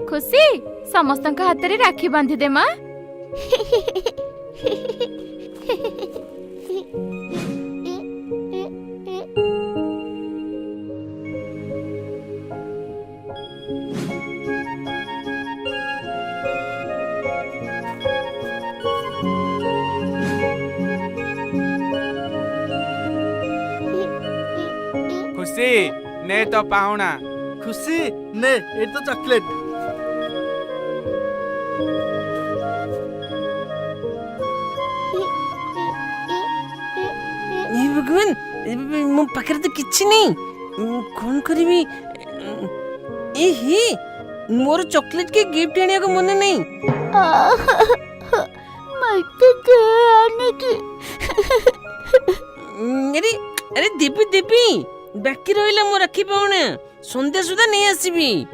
खुशी समस्त हाथ रे राखी बांधी दे माँ। खुशी ने तो पाहुणा। खुशी ने ये तो चॉकलेट। हे भगवान मो पाखरे तो किछि नहीं कौन करिवी ए हे मोर चॉकलेट के गिफ्ट आनिया को मन नहीं मत आने की। अरे अरे देवी देवी बाकी रहिला मो राखी पाहुणा संध्या सुधा नहीं आसीबी।